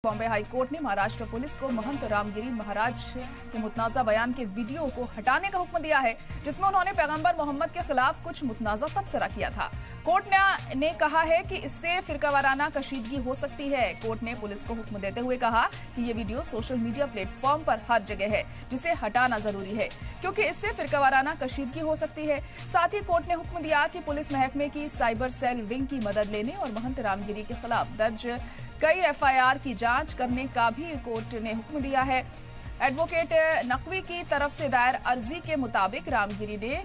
Bombay high court ने Maharashtra police को महंत रामगिरी महाराज के मुतनाज़ा बयान के वीडियो को हटाने का हुक्म दिया है, जिसमें उन्होंने पैगंबर मोहम्मद के खिलाफ कुछ मुतनाज़ा तबसरा किया था। कोर्ट ने कहा है कि इससे फिरकावाराना कशीदगी हो सकती है। कोर्ट ने पुलिस को हुक्म देते हुए कहा कि ये वीडियो सोशल मीडिया प्लेटफॉर्म पर हर जगह है, जिसे हटाना जरूरी है क्योंकि इससे फिरकावाराना कशीदगी हो सकती है। साथ ही कोर्ट ने हुक्म दिया कि पुलिस महकमे की साइबर सेल विंग की मदद लेने और महंत रामगिरी के खिलाफ दर्ज कई एफआईआर की जांच करने का भी कोर्ट ने हुक्म दिया है। एडवोकेट नकवी की तरफ से दायर अर्जी के मुताबिक रामगिरी ने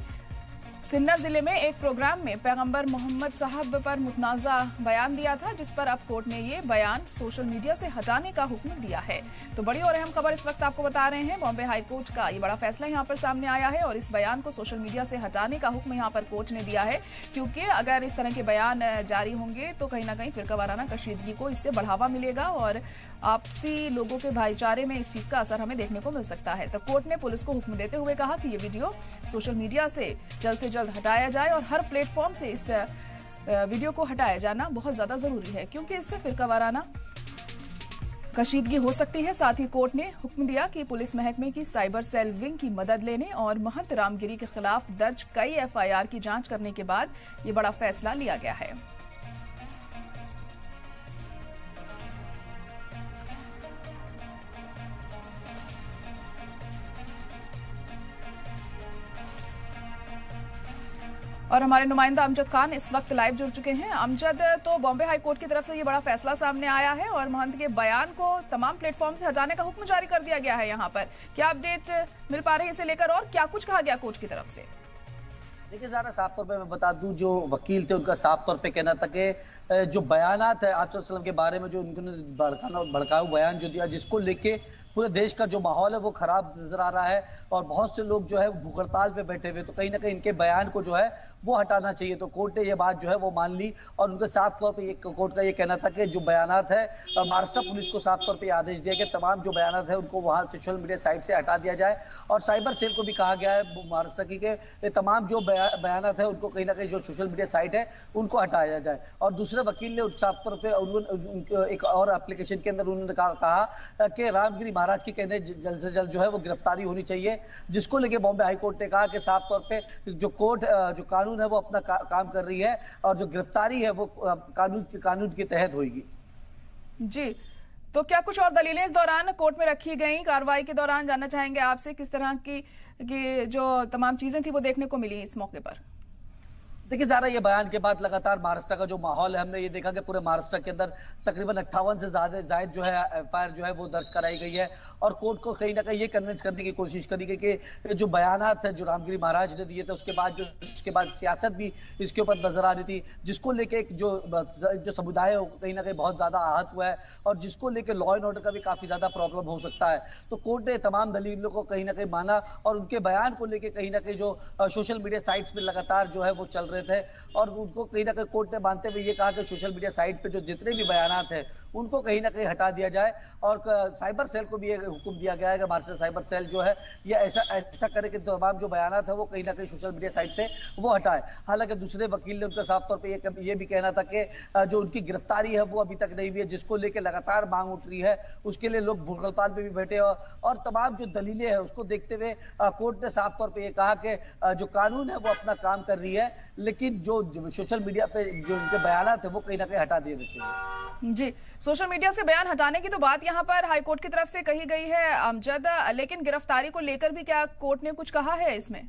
सिन्नर जिले में एक प्रोग्राम में पैगंबर मोहम्मद साहब पर मुतनाज़ा बयान दिया था, जिस पर अब कोर्ट ने ये बयान सोशल मीडिया से हटाने का हुक्म दिया है। तो बड़ी और अहम खबर इस वक्त आपको बता रहे हैं, बॉम्बे हाई कोर्ट का ये बड़ा फैसला यहाँ पर सामने आया है और इस बयान को सोशल मीडिया से हटाने का हुक्म यहाँ पर कोर्ट ने दिया है, क्योंकि अगर इस तरह के बयान जारी होंगे तो कहीं ना कहीं फिरकावाराना कशीदगी को इससे बढ़ावा मिलेगा और आपसी लोगों के भाईचारे में इस चीज का असर हमें देखने को मिल सकता है। तो कोर्ट ने पुलिस को हुक्म देते हुए कहा कि ये वीडियो सोशल मीडिया से जल्द हटाया जाए और हर प्लेटफॉर्म से इस वीडियो को हटाया जाना बहुत ज्यादा जरूरी है, क्योंकि इससे फिरकावाराना कशीदगी हो सकती है। साथ ही कोर्ट ने हुक्म दिया कि पुलिस महकमे की साइबर सेल विंग की मदद लेने और महंत रामगिरी के खिलाफ दर्ज कई एफआईआर की जांच करने के बाद ये बड़ा फैसला लिया गया है। और हमारे नुमाइंदा अमजद खान इस वक्त लाइव जुड़ चुके हैं। अमजद, तो बॉम्बे हाई कोर्ट की तरफ से ये बड़ा फैसला सामने आया है और महंत के बयान को तमाम प्लेटफॉर्म से हटाने का हुक्म जारी कर दिया गया है। यहाँ पर क्या अपडेट मिल पा रही है इसे लेकर और क्या कुछ कहा गया कोर्ट की तरफ से? देखिए ज़रा साफ तौर पे मैं बता दूं, जो वकील थे उनका साफ तौर पे कहना था कि जो बयानात है आप के बारे में जो उन्होंने भड़काऊ बयान जो दिया, जिसको लेके पूरे देश का जो माहौल है वो खराब नजर आ रहा है और बहुत से लोग जो है भूख हड़ताल पे बैठे हुए, तो कहीं ना कहीं इनके बयान को जो है वो हटाना चाहिए। तो कोर्ट ने ये बात जो है वो मान ली और उनके साफ तौर पे कोर्ट का ये कहना था कि जो बयानात है महाराष्ट्र पुलिस को साफ तौर पे आदेश दिया कि तमाम जो बयानात है उनको वहाँ सोशल मीडिया साइट से हटा दिया जाए और साइबर सेल को भी कहा गया है महाराष्ट्र की के तमाम जो बयानात है उनको कहीं ना कहीं जो सोशल मीडिया साइट है उनको हटाया जाए। और दूसरे वकील ने साफ तौर पर एक और एप्लीकेशन के अंदर उन्होंने कहा कि रामगिरी महाराज की कहने जल्द से जल्द जो है वो गिरफ्तारी होनी चाहिए, जिसको लेके बॉम्बे हाई कोर्ट ने कहा कि साफ तौर पे जो कोर्ट जो कानून है वो अपना काम कर रही है और जो गिरफ्तारी है वो कानून के तहत होगी। जी, तो क्या कुछ और दलीलें इस दौरान कोर्ट में रखी गई? कार्रवाई के दौरान जानना चाहेंगे आपसे किस तरह की जो तमाम चीजें थी वो देखने को मिली इस मौके पर। देखिए ज़रा ये बयान के बाद लगातार महाराष्ट्र का जो माहौल है, हमने ये देखा कि पूरे महाराष्ट्र के अंदर तकरीबन 58 से जायद जो है एफआईआर जो है वो दर्ज कराई गई है और कोर्ट को कहीं ना कहीं ये कन्विंस करने की कोशिश करी गई कि जो बयानात है जो रामगिरी महाराज ने दिए थे उसके बाद सियासत भी इसके ऊपर नजर आ रही थी, जिसको लेके जो समुदाय है कहीं ना कहीं बहुत ज्यादा आहत हुआ है और जिसको लेके लॉ एंड ऑर्डर का भी काफी ज्यादा प्रॉब्लम हो सकता है। तो कोर्ट ने तमाम दलीलों को कहीं ना कहीं माना और उनके बयान को लेके कहीं ना कहीं जो सोशल मीडिया साइट्स पे लगातार जो है वो चल रहे थे और उनको कहीं ना कहीं कोर्ट ने मानते हुए ये कहा कि सोशल मीडिया साइट पे जो जितने भी बयानात हैं उनको कहीं ना कहीं हटा दिया जाए और साइबर सेल को भी ये हुक्म दिया गया है कि महाराष्ट्र साइबर सेल जो है ये ऐसा करे कि तमाम जो बयानात है वो कहीं ना कहीं सोशल मीडिया साइट से वो हटाए। हालांकि दूसरे वकील ने उनका साफ तौर पे ये भी कहना था कि जो उनकी गिरफ्तारी है वो अभी तक नहीं हुई है, जिसको लेकर लगातार मांग उठ रही है, उसके लिए लोग भूख हड़ताल पे भी बैठे और तमाम जो दलीलें हैं उसको देखते हुए कोर्ट ने साफ तौर पर यह कहा कि जो कानून है वो अपना काम कर रही है, लेकिन जो सोशल मीडिया पे जो उनके बयानात है वो कहीं ना कहीं हटा देने चाहिए। जी, सोशल मीडिया से बयान हटाने की तो बात यहाँ पर हाईकोर्ट की तरफ से कही गई है अमजद, लेकिन गिरफ्तारी को लेकर भी क्या कोर्ट ने कुछ कहा है इसमें?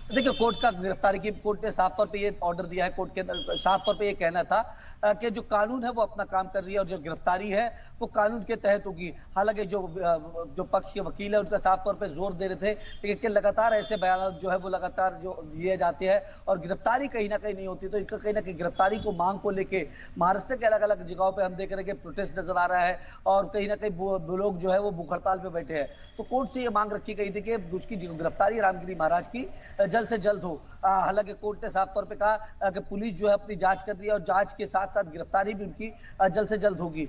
देखिए कोर्ट का गिरफ्तारी की कोर्ट ने साफ तौर पे ये ऑर्डर दिया है, कोर्ट के अंदर साफ तौर पे ये कहना था कि जो कानून है वो अपना काम कर रही है और जो गिरफ्तारी है वो कानून के तहत होगी। हालांकि जो पक्ष के वकील है उनका साफ तौर पे जोर दे रहे थे कि लगातार ऐसे बयान जो है वो लगातार जो दिए जाते हैं और गिरफ्तारी कहीं ना कहीं नहीं होती, तो इनका कहीं ना कहीं गिरफ्तारी को मांग को लेके महाराष्ट्र के अलग अलग जगहों पर हम देख रहे हैं कि प्रोटेस्ट नजर आ रहा है और कहीं ना कहीं लोग जो है वो भूख हड़ताल पे बैठे हैं। तो कोर्ट से ये मांग रखी गई थी कि उसकी गिरफ्तारी रामगिरी महाराज की जल्द से जल्द हो। हालांकि कोर्ट ने साफ तौर पे कहा कि पुलिस जो है अपनी जांच कर रही है और जांच के साथ साथ गिरफ्तारी भी उनकी जल्द से जल्द होगी।